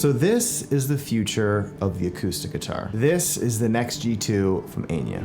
So this is the future of the acoustic guitar. This is the NEXG2 from Enya.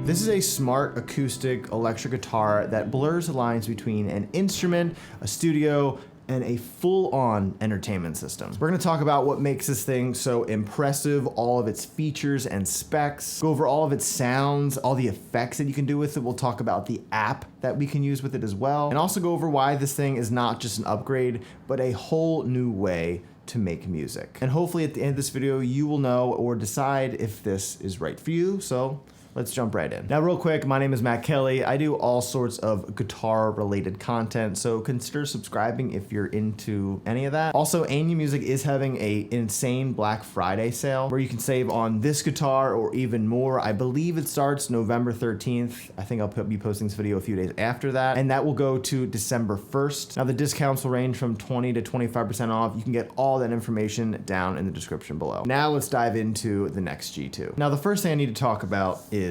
This is a smart acoustic electric guitar that blurs the lines between an instrument, a studio, and a full-on entertainment system. We're gonna talk about what makes this thing so impressive, all of its features and specs, go over all of its sounds, all the effects that you can do with it. We'll talk about the app that we can use with it as well, and also go over why this thing is not just an upgrade, but a whole new way to make music. And hopefully at the end of this video, you will know or decide if this is right for you. So let's jump right in. Now real quick, my name is Matt Kelly. I do all sorts of guitar related content, so consider subscribing if you're into any of that. Also, Enya Music is having an insane Black Friday sale where you can save on this guitar or even more. I believe it starts November 13th. I think I'll be posting this video a few days after that, and that will go to December 1st. Now the discounts will range from 20 to 25% off. You can get all that information down in the description below. Now let's dive into the NEXG2. Now the first thing I need to talk about is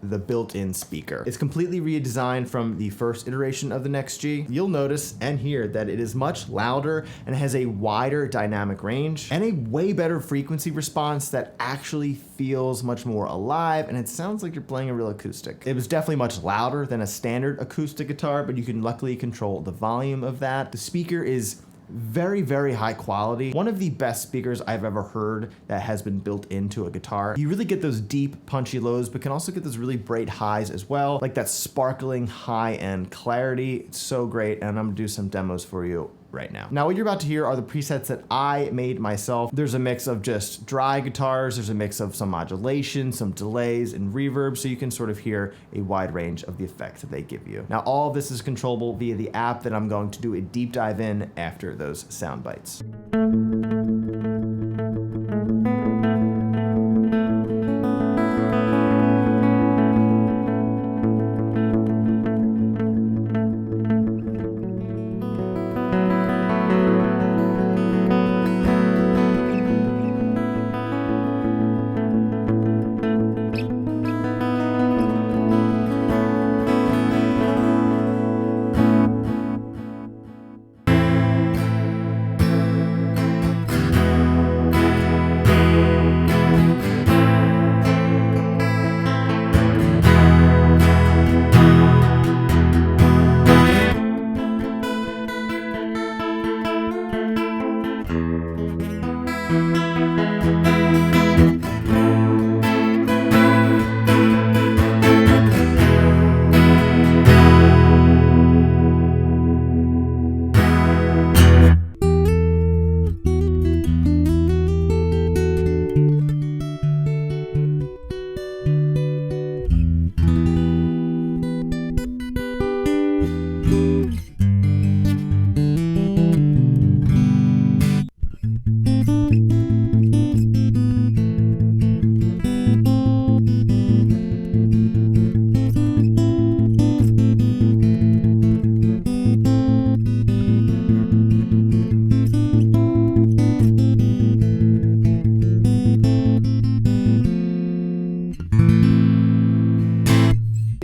the built-in speaker. It's completely redesigned from the first iteration of the NEXG. You'll notice and hear that it is much louder and has a wider dynamic range and a way better frequency response that actually feels much more alive, and it sounds like you're playing a real acoustic. It was definitely much louder than a standard acoustic guitar, but you can luckily control the volume of that. The speaker is very, very high quality. One of the best speakers I've ever heard that has been built into a guitar. You really get those deep, punchy lows, but can also get those really bright highs as well, like that sparkling high-end clarity. It's so great, and I'm gonna do some demos for you right now. Now what you're about to hear are the presets that I made myself. There's a mix of just dry guitars, there's a mix of some modulation, some delays, and reverb, so you can sort of hear a wide range of the effects that they give you. Now all of this is controllable via the app that I'm going to do a deep dive in after those sound bites.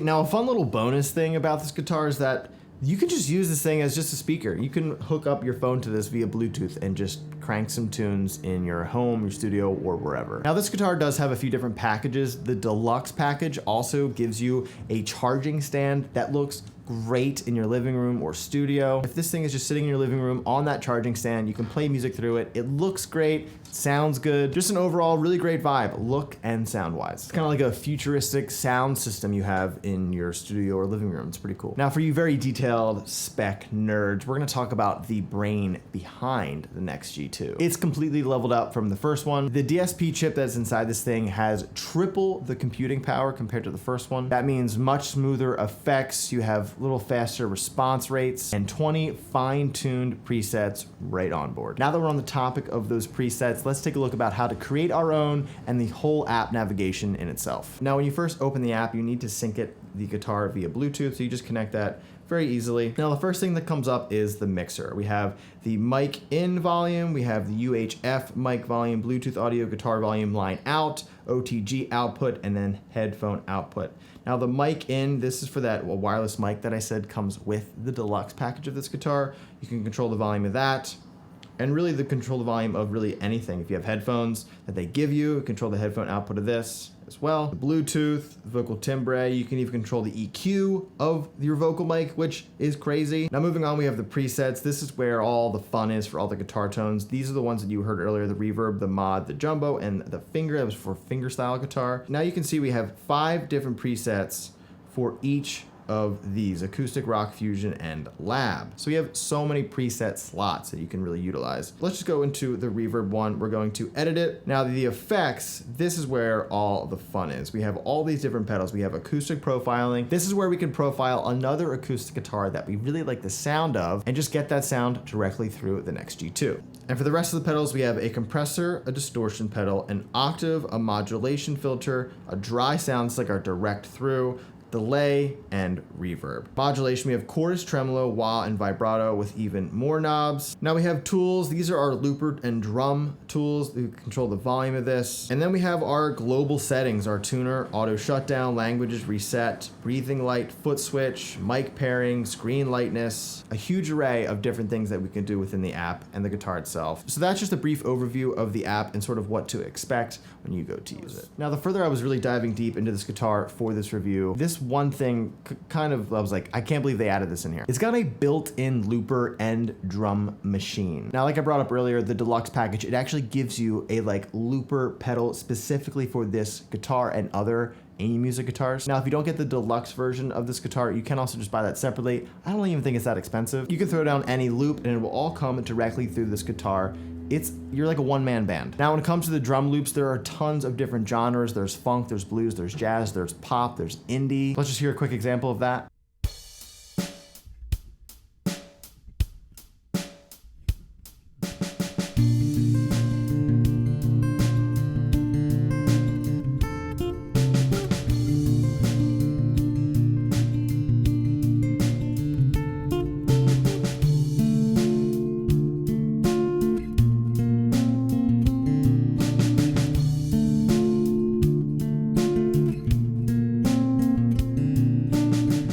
Now, a fun little bonus thing about this guitar is that you can just use this thing as just a speaker. You can hook up your phone to this via Bluetooth and just crank some tunes in your home, your studio, or wherever. Now, this guitar does have a few different packages. The deluxe package also gives you a charging stand that looks great in your living room or studio. If this thing is just sitting in your living room on that charging stand, you can play music through it. It looks great, sounds good, just an overall really great vibe, look and sound wise. It's kind of like a futuristic sound system you have in your studio or living room. It's pretty cool. Now for you very detailed spec nerds, we're gonna talk about the brain behind the NEXG2. It's completely leveled up from the first one. The DSP chip that's inside this thing has triple the computing power compared to the first one. That means much smoother effects. You have a little faster response rates and 20 fine-tuned presets right on board. Now that we're on the topic of those presets, let's take a look about how to create our own and the whole app navigation in itself. Now, when you first open the app, you need to sync the guitar via Bluetooth. So you just connect that very easily. Now the first thing that comes up is the mixer. We have the mic in volume, we have the UHF mic volume, Bluetooth audio guitar volume line out, OTG output, and then headphone output. Now the mic in, this is for that wireless mic that I said comes with the deluxe package of this guitar. You can control the volume of that. And really control the volume of really anything. If you have headphones that they give you, control the headphone output of this as well. The Bluetooth, vocal timbre, you can even control the EQ of your vocal mic, which is crazy. Now moving on, we have the presets. This is where all the fun is for all the guitar tones. These are the ones that you heard earlier, the reverb, the mod, the jumbo, and the finger. That was for finger style guitar. Now you can see we have 5 different presets for each of these: acoustic, rock, fusion, and lab. So we have so many preset slots that you can really utilize. Let's just go into the reverb one. We're going to edit it. Now the effects, this is where all the fun is. We have all these different pedals. We have acoustic profiling. This is where we can profile another acoustic guitar that we really like the sound of and just get that sound directly through the NEXG2. And for the rest of the pedals, we have a compressor, a distortion pedal, an octave, a modulation filter, a dry sound, it's like our direct through, delay, and reverb. Modulation, we have chorus, tremolo, wah, and vibrato with even more knobs. Now we have tools. These are our looper and drum tools to control the volume of this. And then we have our global settings, our tuner, auto shutdown, languages reset, breathing light, foot switch, mic pairing, screen lightness, a huge array of different things that we can do within the app and the guitar itself. So that's just a brief overview of the app and sort of what to expect when you go to use it. Now the further I was really diving deep into this guitar for this review, this one thing I was like, I can't believe they added this in here. It's got a built-in looper and drum machine. Now, like I brought up earlier, the deluxe package, it actually gives you a looper pedal specifically for this guitar and other Enya music guitars. Now, if you don't get the deluxe version of this guitar, you can also just buy that separately. I don't even think it's that expensive. You can throw down any loop and it will all come directly through this guitar. You're like a one-man band. Now, when it comes to the drum loops, there are tons of different genres. There's funk, there's blues, there's jazz, there's pop, there's indie. Let's just hear a quick example of that.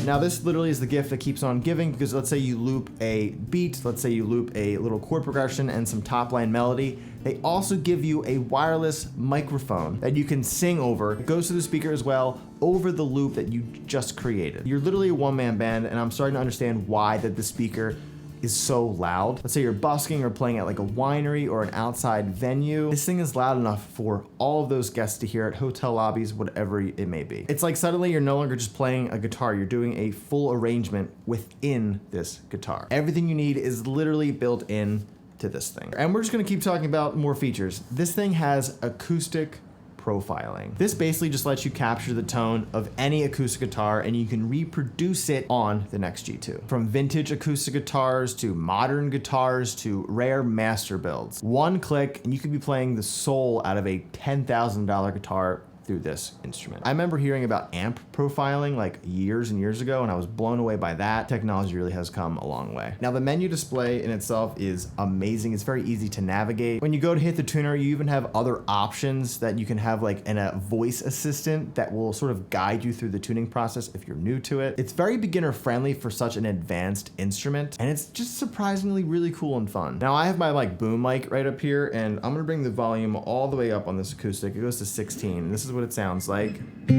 Now this literally is the gift that keeps on giving, because let's say you loop a beat, let's say you loop a little chord progression and some top line melody. They also give you a wireless microphone that you can sing over. It goes to the speaker as well over the loop that you just created. You're literally a one-man band, and I'm starting to understand why that the speaker is so loud. Let's say you're busking or playing at like a winery or an outside venue. This thing is loud enough for all of those guests to hear at hotel lobbies, whatever it may be. It's like suddenly you're no longer just playing a guitar, you're doing a full arrangement within this guitar. Everything you need is literally built in to this thing. And we're just gonna keep talking about more features. This thing has acoustic profiling. This basically just lets you capture the tone of any acoustic guitar and you can reproduce it on the NEXG2. From vintage acoustic guitars to modern guitars to rare master builds. One click and you could be playing the soul out of a $10,000 guitar through this instrument. I remember hearing about amp profiling like years and years ago, and I was blown away by that. Technology really has come a long way. Now the menu display in itself is amazing. It's very easy to navigate. When you go to hit the tuner, you even have other options that you can have, like a voice assistant that will sort of guide you through the tuning process if you're new to it. It's very beginner friendly for such an advanced instrument, and it's just surprisingly really cool and fun. Now I have my boom mic right up here, and I'm gonna bring the volume all the way up on this acoustic. It goes to 16. This is what it sounds like. I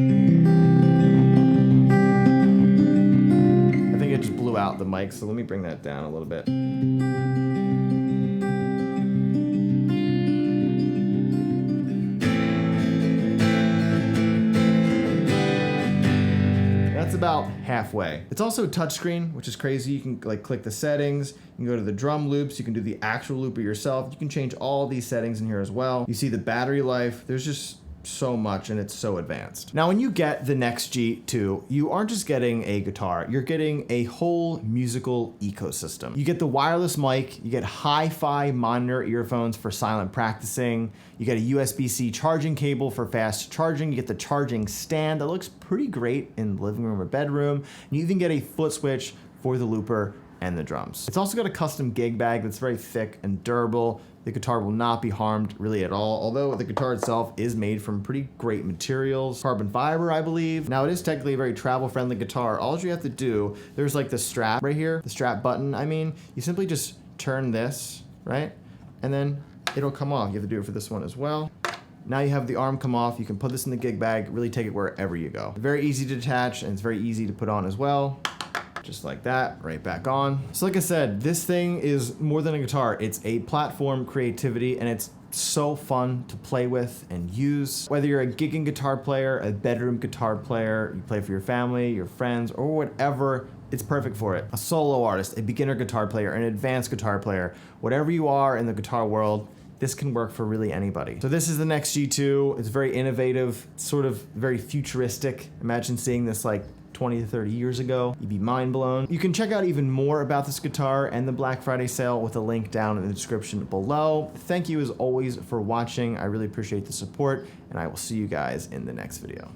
think it just blew out the mic, so let me bring that down a little bit. That's about halfway. It's also a touchscreen, which is crazy. You can click the settings, you can go to the drum loops, you can do the actual looper yourself. You can change all these settings in here as well. You see the battery life. There's just so much, and it's so advanced. Now, when you get the NEXG2, you aren't just getting a guitar, you're getting a whole musical ecosystem. You get the wireless mic, you get hi-fi monitor earphones for silent practicing, you get a USB-C charging cable for fast charging, you get the charging stand that looks pretty great in the living room or bedroom, and you even get a foot switch for the looper and the drums. It's also got a custom gig bag that's very thick and durable. The guitar will not be harmed really at all, although the guitar itself is made from pretty great materials. Carbon fiber, I believe. Now it is technically a very travel-friendly guitar. All you have to do, there's like the strap right here, the strap button, I mean, you simply just turn this, right? And then it'll come off. You have to do it for this one as well. Now you have the arm come off. You can put this in the gig bag, really take it wherever you go. Very easy to detach, and it's very easy to put on as well. Just like that, right back on. So like I said, this thing is more than a guitar. It's a platform creativity, and it's so fun to play with and use. Whether you're a gigging guitar player, a bedroom guitar player, you play for your family, your friends, or whatever, it's perfect for it. A solo artist, a beginner guitar player, an advanced guitar player, whatever you are in the guitar world, this can work for really anybody. So this is the NEXG2. It's very innovative, sort of very futuristic. Imagine seeing this like 20 to 30 years ago. You'd be mind blown. You can check out even more about this guitar and the Black Friday sale with a link down in the description below. Thank you as always for watching. I really appreciate the support, and I will see you guys in the next video.